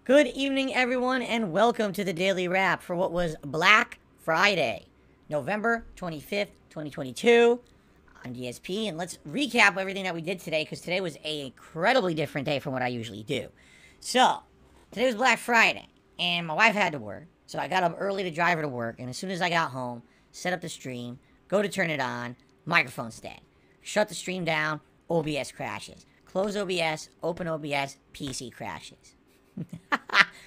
Good evening, everyone, and welcome to the Daily Wrap for what was Black Friday, November 25th, 2022. I'm DSP, and let's recap everything that we did today, because today was an incredibly different day from what I usually do. So, today was Black Friday, and my wife had to work, so I got up early to drive her to work, and as soon as I got home, set up the stream, go to turn it on, microphone's dead. Shut the stream down, OBS crashes. Close OBS, open OBS, PC crashes.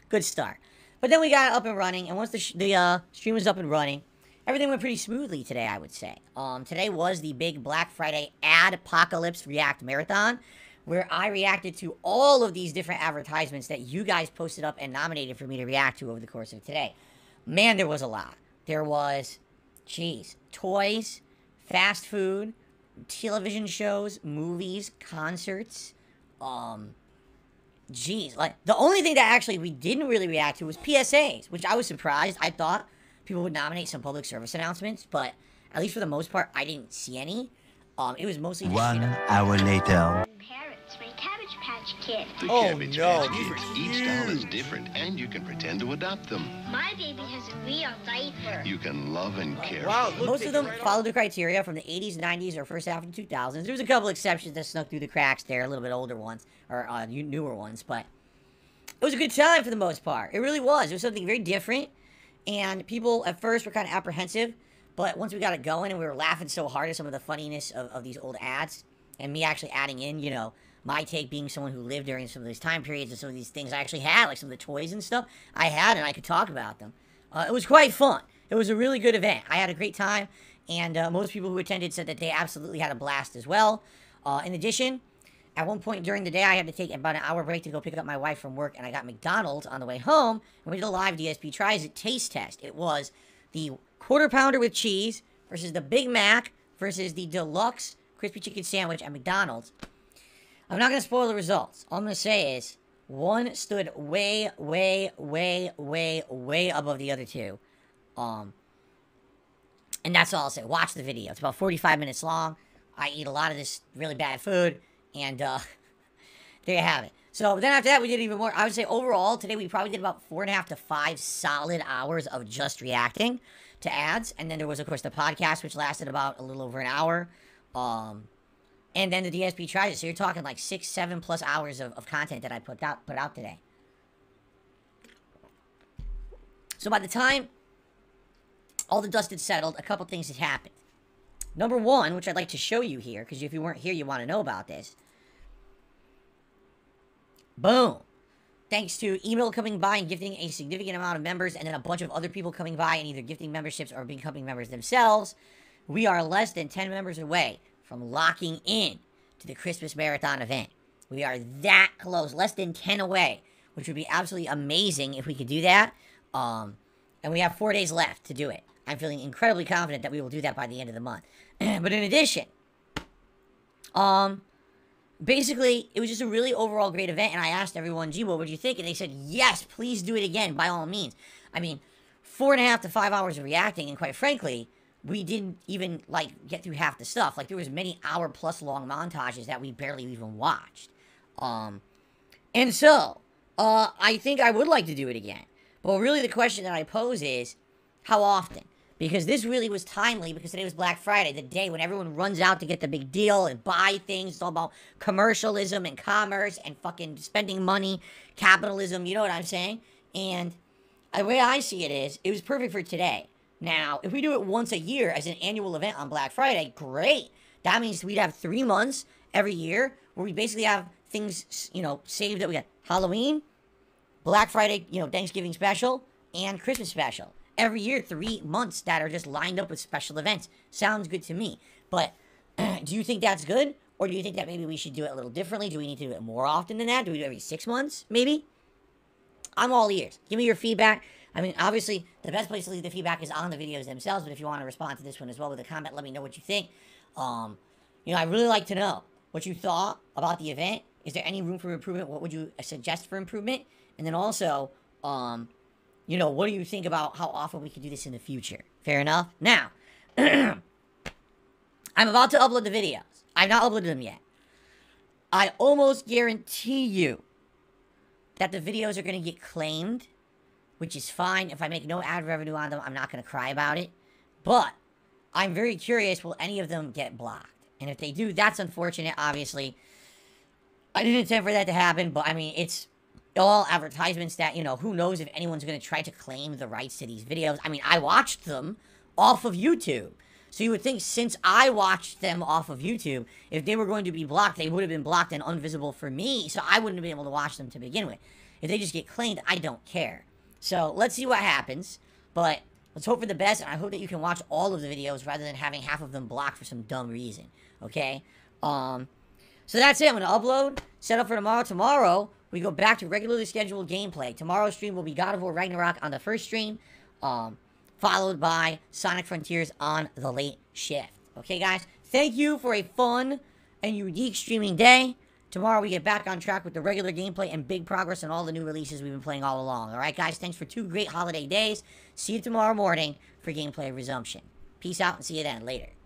Good start. But then we got it up and running, and once the stream was up and running, everything went pretty smoothly today, I would say. Today was the big Black Friday Ad-pocalypse React Marathon, where I reacted to all of these different advertisements that you guys posted up and nominated for me to react to over the course of today. Man, there was a lot. There was, toys, fast food, television shows, movies, concerts, like, the only thing that actually we didn't really react to was PSAs, which I was surprised. I thought people would nominate some public service announcements, but at least for the most part, I didn't see any. It was mostly just, 1 hour later. Parrots, my Cabbage Patch Kid. The Oh, Cabbage no, Patch these Kids. are Each doll is huge. different, and you can pretend to adopt them. My baby has a real diaper. You can love and care. wow, for them. most of them followed the criteria from the 80s, 90s, or first half of the 2000s. There was a couple exceptions that snuck through the cracks there, a little bit older ones, or newer ones, but it was a good time for the most part. It really was. It was something very different, and people at first were kind of apprehensive, but once we got it going and we were laughing so hard at some of the funniness of these old ads, and me actually adding in, you know, my take being someone who lived during some of these time periods and some of these things I actually had, like some of the toys and stuff I had, and I could talk about them. It was quite fun. It was a really good event. I had a great time, and most people who attended said that they absolutely had a blast as well. In addition, at one point during the day, I had to take about an hour break to go pick up my wife from work, and I got McDonald's on the way home, and we did a live DSP Tries It taste test. It was the Quarter Pounder with cheese versus the Big Mac versus the Deluxe Crispy Chicken Sandwich at McDonald's. I'm not going to spoil the results. All I'm going to say is one stood way, way, way, way, way above the other two. And that's all I'll say. Watch the video. It's about 45 minutes long. I eat a lot of this really bad food. And there you have it. So then after that, we did even more. I would say overall, today we probably did about 4.5 to 5 solid hours of just reacting to ads. And then there was, of course, the podcast, which lasted about a little over an hour. And then the DSP Tries It. So you're talking like 6, 7 plus hours of content that I put out today. So by the time all the dust had settled, a couple things had happened. Number one, which I'd like to show you here, because if you weren't here, you want to know about this. Boom. Thanks to email coming by and gifting a significant amount of members, and then a bunch of other people coming by and either gifting memberships or becoming members themselves, we are less than 10 members away from locking in to the Christmas Marathon event. We are that close, less than 10 away, which would be absolutely amazing if we could do that. And we have 4 days left to do it. I'm feeling incredibly confident that we will do that by the end of the month. But in addition, basically, it was just a really overall great event, and I asked everyone, gee, what would you think? And they said, yes, please do it again, by all means. I mean, 4.5 to 5 hours of reacting, and quite frankly, we didn't even, like, get through half the stuff. Like, there was many hour-plus long montages that we barely even watched. And so, I think I would like to do it again. But really the question that I pose is, how often? Because this really was timely, because today was Black Friday, the day when everyone runs out to get the big deal and buy things. It's all about commercialism and commerce and fucking spending money, capitalism, you know what I'm saying? And the way I see it is, it was perfect for today. Now, if we do it once a year as an annual event on Black Friday, great. That means we'd have 3 months every year where we basically have things, you know, saved that we got Halloween, Black Friday, you know, Thanksgiving special, and Christmas special. Every year, 3 months that are just lined up with special events. Sounds good to me. But do you think that's good? Or do you think that maybe we should do it a little differently? Do we need to do it more often than that? Do we do it every 6 months, maybe? I'm all ears. Give me your feedback. I mean, obviously, the best place to leave the feedback is on the videos themselves. But if you want to respond to this one as well with a comment, let me know what you think. You know, I'd really like to know what you thought about the event. Is there any room for improvement? What would you suggest for improvement? And then also, you know, what do you think about how often we could do this in the future? Fair enough? Now, I'm about to upload the videos. I've not uploaded them yet. I almost guarantee you that the videos are going to get claimed, which is fine. If I make no ad revenue on them, I'm not going to cry about it. But I'm very curious, will any of them get blocked? And if they do, that's unfortunate, obviously. I didn't intend for that to happen, but I mean, it's all advertisements that, you know, who knows if anyone's going to try to claim the rights to these videos. I mean, I watched them off of YouTube. So you would think since I watched them off of YouTube, if they were going to be blocked, they would have been blocked and unvisible for me, so I wouldn't have been able to watch them to begin with. If they just get claimed, I don't care. So let's see what happens, but let's hope for the best, and I hope that you can watch all of the videos rather than having half of them blocked for some dumb reason, okay? So that's it. I'm going to upload, set up for tomorrow. Tomorrow, we go back to regularly scheduled gameplay. Tomorrow's stream will be God of War Ragnarok on the first stream, followed by Sonic Frontiers on the late shift. Okay, guys? Thank you for a fun and unique streaming day. Tomorrow, we get back on track with the regular gameplay and big progress on all the new releases we've been playing all along. All right, guys? Thanks for 2 great holiday days. See you tomorrow morning for gameplay resumption. Peace out and see you then. Later.